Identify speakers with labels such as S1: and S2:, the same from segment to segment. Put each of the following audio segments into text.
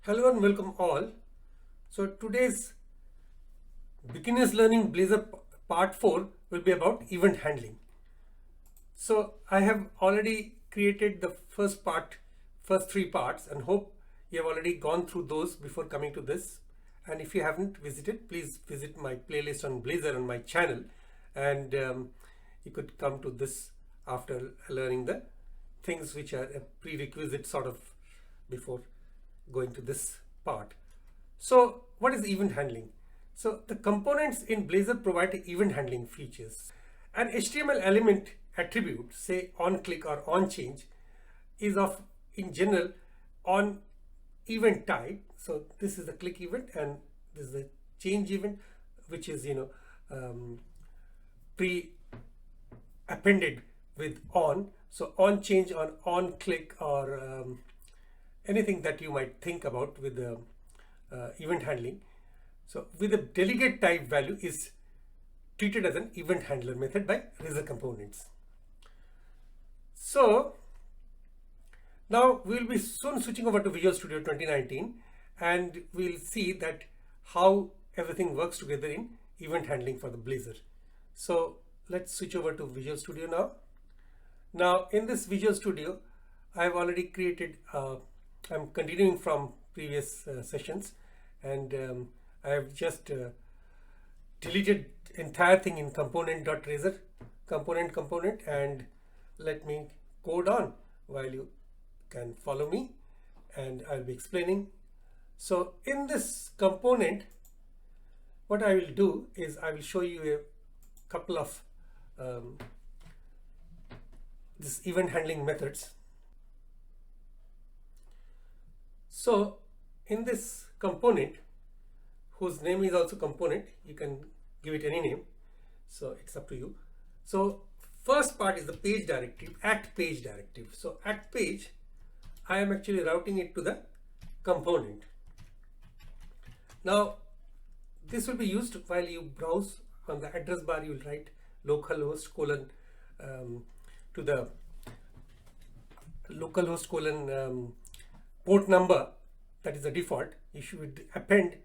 S1: Hello and welcome all. So today's beginners learning Blazor part 4 will be about event handling. So I have already created the first three parts, and hope you have already gone through those before coming to this. And if you haven't visited, please visit my playlist on Blazor on my channel, and you could come to this after learning the things which are a prerequisite sort of before going to this part. So what is event handling? So the components in Blazor provide event handling features. An HTML element attribute, say on click or on change, is of in general on event type. So this is the click event and this is the change event, which is pre-appended with on. So on change, on click, or anything that you might think about with the event handling. So with a delegate type value is treated as an event handler method by Razor components. So now we'll be soon switching over to Visual Studio 2019, and we'll see that how everything works together in event handling for the Blazor. So let's switch over to Visual Studio now. Now in this Visual Studio, I've already created I'm continuing from previous sessions, and I have just deleted entire thing in component.razor component, and let me code on while you can follow me, and I'll be explaining. So in this component, what I will do is I will show you a couple of this event handling methods. So in this component, whose name is also component, you can give it any name, so it's up to you. So first part is the page directive, act page directive. So act page, I am actually routing it to the component. Now this will be used while you browse. On the address bar you will write localhost : to the localhost : port number, that is the default. You should append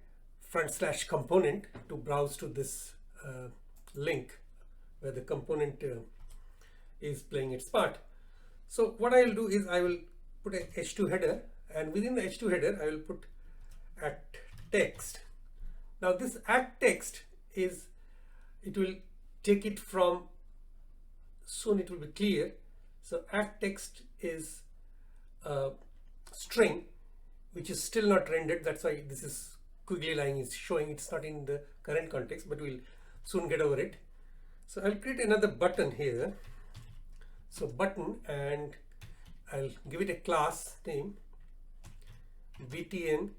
S1: / component to browse to this link where the component is playing its part. So what I will do is I will put a h2 header, and within the h2 header I will put act text. Now this act text is, it will take it from, soon it will be clear. So act text is string which is still not rendered. That's why this is quickly line is showing. It's not in the current context, but we'll soon get over it. So I'll create another button here. So button, and I'll give it a class name btn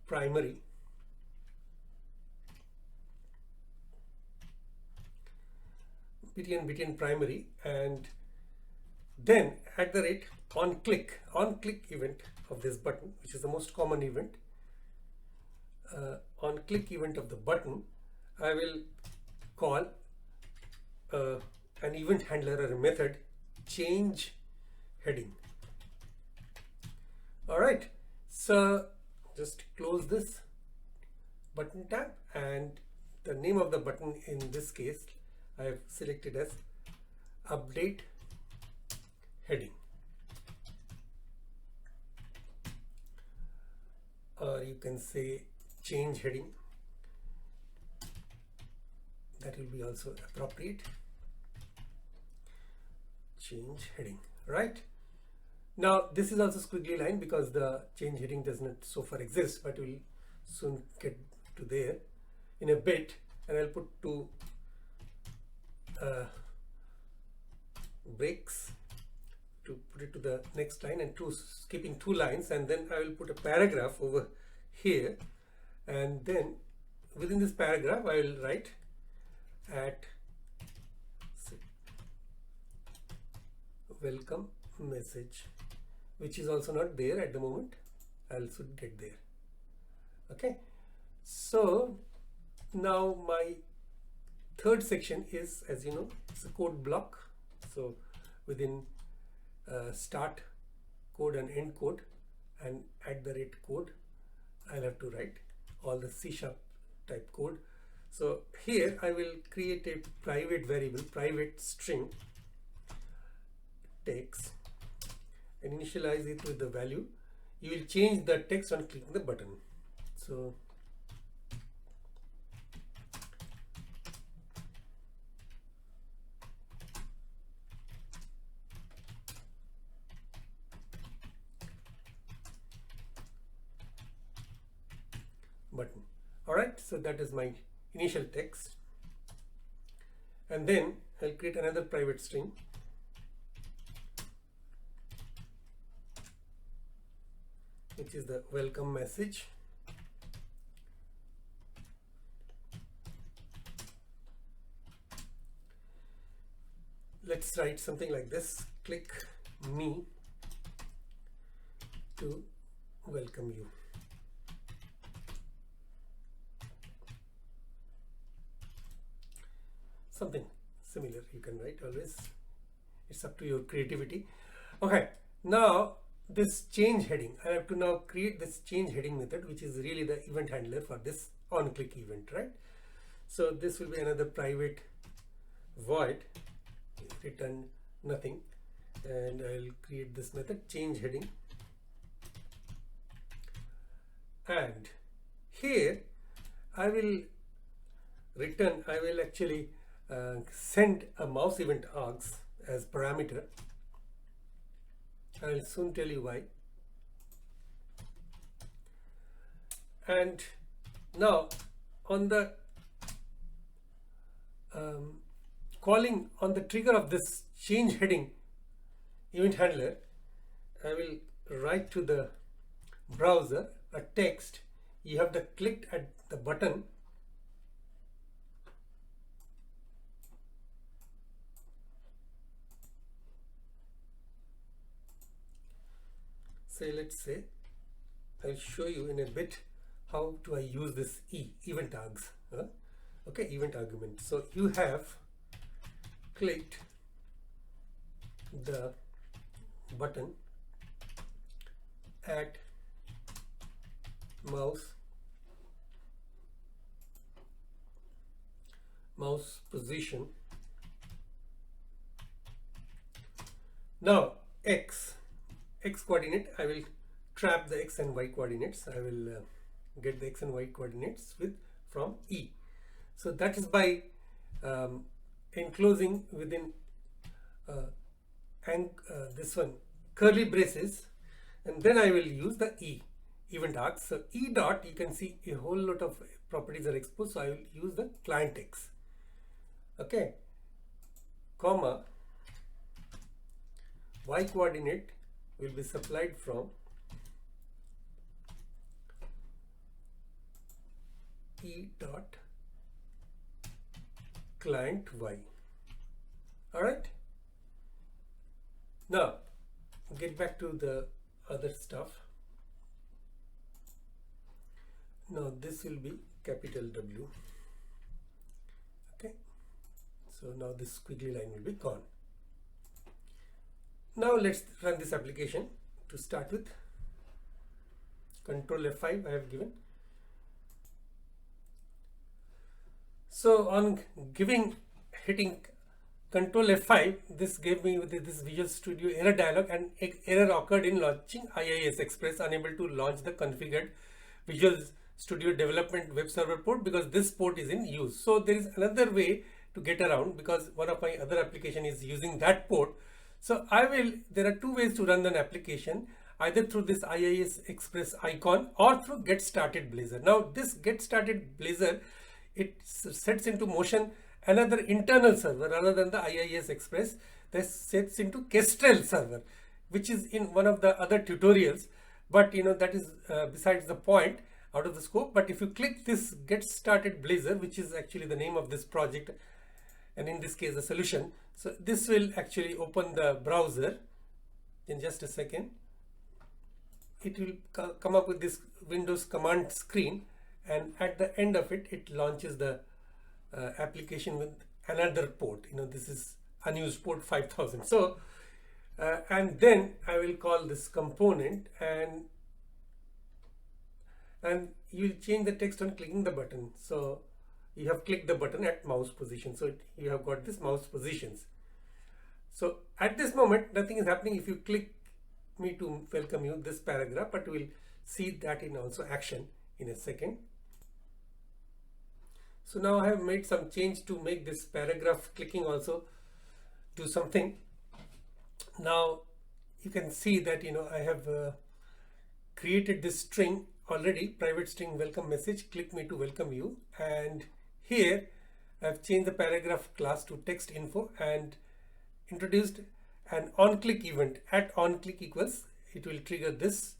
S1: primary. btn primary, and then at the rate on click event of this button, which is the most common event. On click event of the button, I will call an event handler or a method change heading. All right, so just close this button tab, and the name of the button in this case I have selected as update heading, or you can say change heading. That will be also appropriate. Change heading, right? Now this is also squiggly line because the change heading does not so far exist, but we'll soon get to there in a bit. And I'll put two breaks to put it to the next line, and skipping 2 lines, and then I will put a paragraph over here, and then within this paragraph I will write at welcome message, which is also not there at the moment. I'll soon get there. Okay, so now my third section is, as you know, it's a code block. So within start code and end code, and @code. I'll have to write all the C# type code. So here I will create a private variable, private string text, and initialize it with the value. You will change the text on clicking the button. So button. All right, so that is my initial text, and then I'll create another private string which is the welcome message. Let's write something like this: click me to welcome you. Something similar you can write always. It's up to your creativity. Okay, now this change heading, I have to now create this change heading method, which is really the event handler for this on click event, right? So this will be another private void, return nothing, and I'll create this method change heading, and here I will actually send a mouse event args as parameter. I will soon tell you why. And now on the calling on the trigger of this change heading event handler, I will write to the browser a text. You have to click at the button let's say I'll show you in a bit how do I use this event args. Okay, event argument. So you have clicked the button at mouse position. Now x coordinate, I will trap the x and y coordinates. I will get the x and y coordinates from E. So that is by enclosing within this one curly braces, and then I will use the event args. So E dot, you can see a whole lot of properties are exposed, so I will use the client x. Okay, comma, y coordinate will be supplied from E dot client y. All right, now get back to the other stuff. Now this will be capital W. Okay, so now this squiggly line will be gone. Now let's run this application. To start with, Control F5 I have given. So on hitting Control F5, this gave me this Visual Studio error dialog, and error occurred in launching IIS Express, unable to launch the configured Visual Studio Development Web Server port because this port is in use. So there is another way to get around, because one of my other application is using that port. So there are two ways to run an application, either through this IIS Express icon or through Get Started Blazor. Now this Get Started Blazor, it sets into motion another internal server rather than the IIS Express. This sets into Kestrel server, which is in one of the other tutorials, but that is besides the point, out of the scope. But if you click this Get Started Blazor, which is actually the name of this project, and in this case a solution, so this will actually open the browser in just a second. It will come up with this Windows command screen, and at the end of it, it launches the application with another port. This is unused port 5000. So and then I will call this component, and and you will change the text on clicking the button. So you have clicked the button at mouse position, so you have got this mouse positions. So at this moment nothing is happening. If you click me to welcome you, this paragraph, but we'll see that in also action in a second. So now I have made some change to make this paragraph clicking also do something. Now you can see that I have created this string already, private string welcome message, click me to welcome you, and here I've changed the paragraph class to text info and introduced an on-click event. At on-click equals, it will trigger this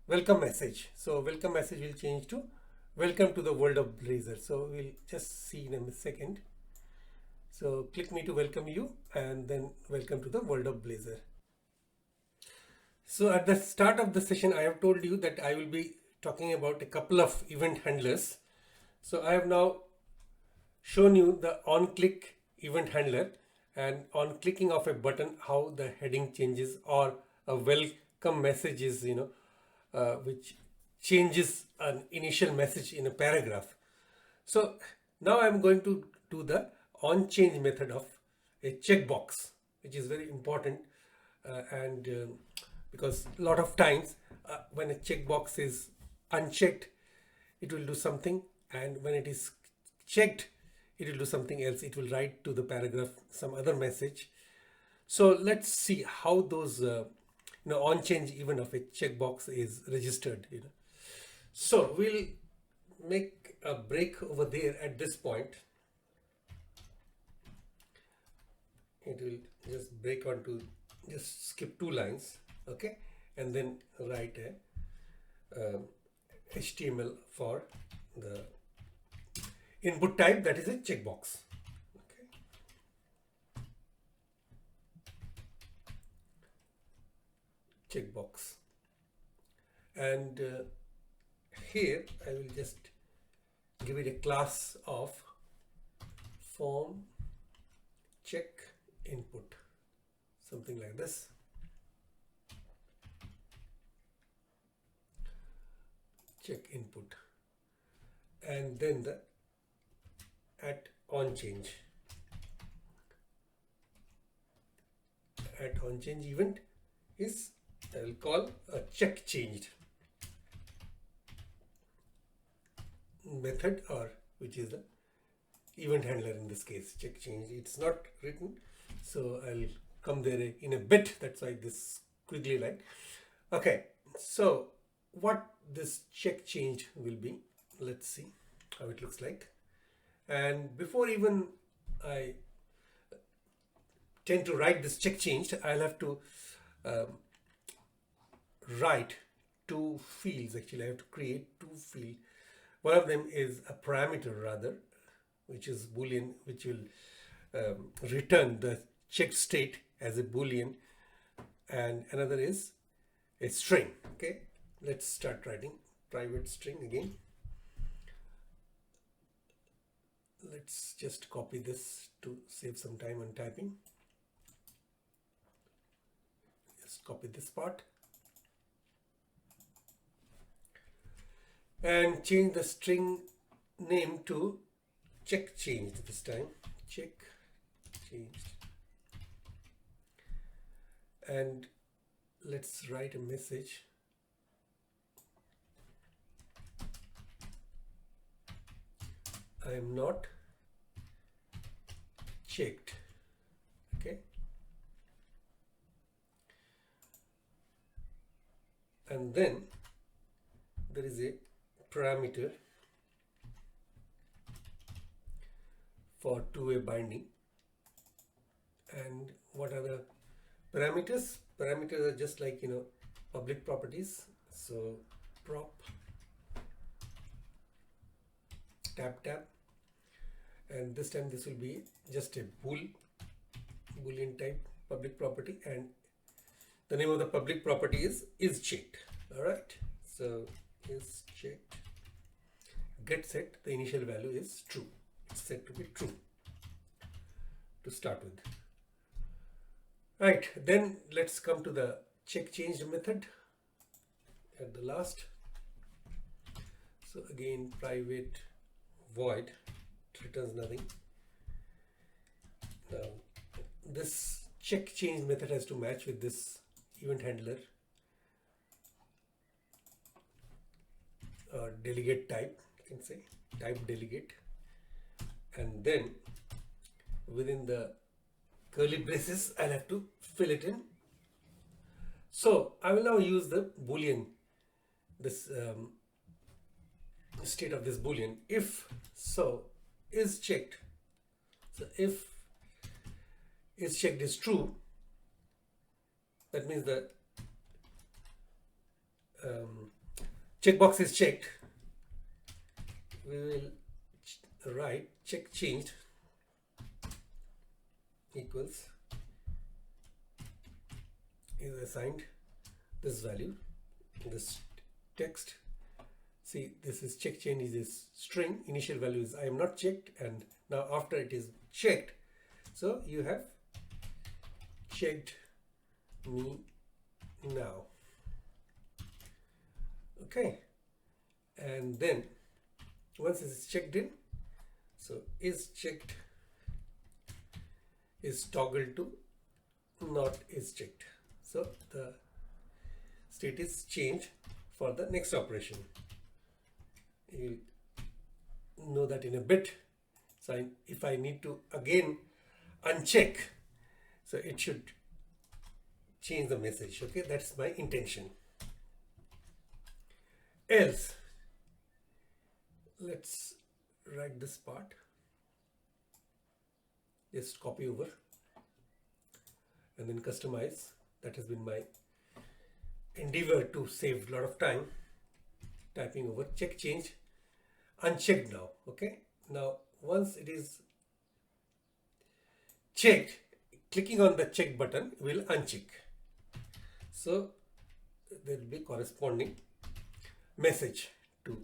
S1: welcome message. So welcome message will change to welcome to the world of Blazor. So we'll just see in a second. So click me to welcome you, and then welcome to the world of Blazor. So at the start of the session, I have told you that I will be talking about a couple of event handlers. So I have now shown you the on-click event handler, and on clicking of a button, how the heading changes, or a welcome message is, which changes an initial message in a paragraph. So now I'm going to do the on change method of a checkbox, which is very important, because a lot of times when a checkbox is unchecked, it will do something, and when it is checked, it will do something else. It will write to the paragraph some other message. So let's see how those on change event of a checkbox is registered. So we'll make a break over there at this point. It will just break onto, just skip 2 lines, okay, and then write a HTML for the input type, that is a checkbox. Okay. Checkbox, and here I will just give it a class of form check input, something like this. Check input, and then the at on change. At on change event is, I will call a check changed method, or which is the event handler in this case, check change. It's not written, so I'll come there in a bit. That's why this quickly line. Okay, so what this check change will be, let's see how it looks like. And before even I tend to write this check changed, I'll have to write 2 fields. Actually, I have to create 2 fields. One of them is a parameter rather, which is Boolean, which will return the checked state as a Boolean, and another is a string. Okay, let's start writing private string again. Let's just copy this to save some time on typing. Just copy this part and change the string name to check changed this time. Check changed, and let's write a message. I am not checked. Okay, and then there is a parameter for two-way binding. And what are the parameters? Parameters are just like public properties. So prop tab, and this time this will be just a boolean type public property, and the name of the public property is checked. All right, so is checked, get set, the initial value is true. It's set to be true to start with. Right, then let's come to the check changed method at the last. So again, private void, it returns nothing. Now this check change method has to match with this event handler delegate type, you can say type delegate, and then within the curly braces I'll have to fill it in. So I will now use the boolean, this state of this boolean, if so is checked. So if is checked is true, that means the checkbox is checked. We will write check changed equals is assigned this value, this text. See, this is check change is this string, initial value is I am not checked, and now after it is checked, so you have checked me now. Okay, and then once it is checked in, so is checked is toggled to not is checked. So the state is changed for the next operation. You know that in a bit. So if I need to again uncheck, so it should change the message. Okay, that's my intention. Else, let's write this part. Just copy over and then customize. That has been my endeavor to save a lot of time. Typing over check change unchecked now. Okay, now once it is checked, clicking on the check button will uncheck. So there will be corresponding message to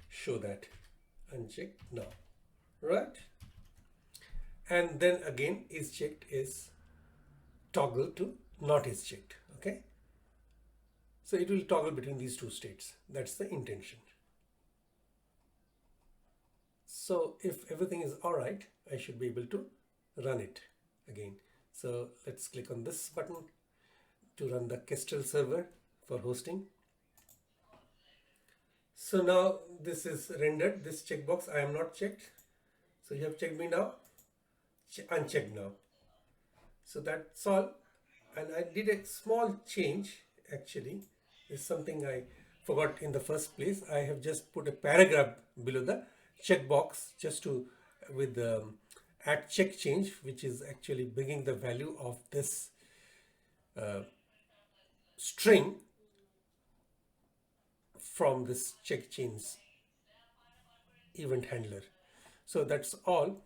S1: show that unchecked now, right? And then again is checked is toggle to not is checked. Okay, so it will toggle between these two states. That's the intention. So if everything is all right, I should be able to run it again. So let's click on this button to run the Kestrel server for hosting. So now this is rendered, this checkbox I am not checked. So you have checked me now, unchecked now. So that's all. And I did a small change actually. It's something I forgot in the first place. I have just put a paragraph below the checkbox just to with the add check change, which is actually bringing the value of this string from this check change event handler. So that's all.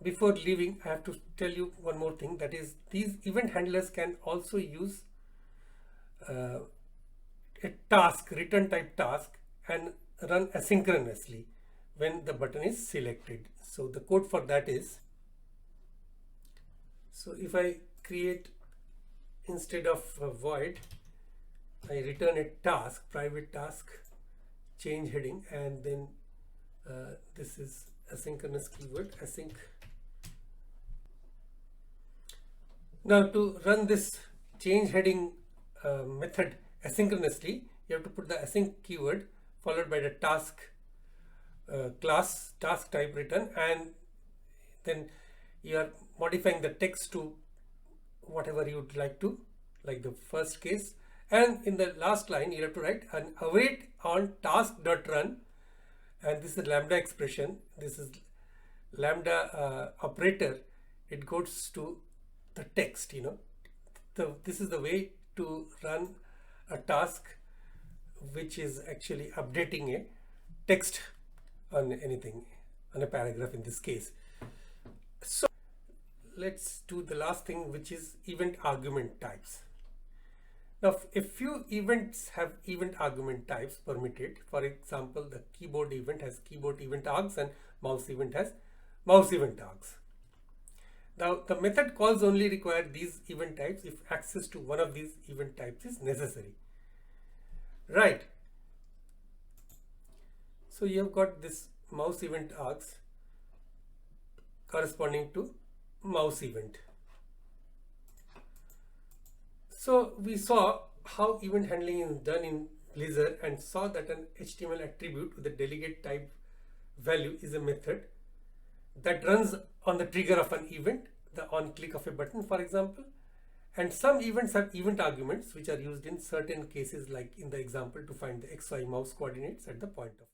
S1: Before leaving, I have to tell you one more thing, that is these event handlers can also use a task, return type task, and run asynchronously when the button is selected. So the code for that is, so if I create, instead of a void, I return a task, private task, change heading, and then this is asynchronous keyword, async. Now to run this change heading method asynchronously, you have to put the async keyword followed by the task class, task type return, and then you are modifying the text to whatever you would like to, like the first case. And in the last line, you have to write an await on task.run, and this is lambda expression. This is lambda operator. It goes to the text, you know. This is the way to run a task which is actually updating a text on anything, on a paragraph in this case. So let's do the last thing, which is event argument types. Now, a few events have event argument types permitted. For example, the keyboard event has keyboard event args and mouse event has mouse event args. Now the method calls only require these event types if access to one of these event types is necessary. Right. So you have got this mouse event args corresponding to mouse event. So we saw how event handling is done in Blazor and saw that an HTML attribute with a delegate type value is a method that runs on the trigger of an event, the on click of a button, for example. And some events have event arguments which are used in certain cases, like in the example to find the XY mouse coordinates at the point of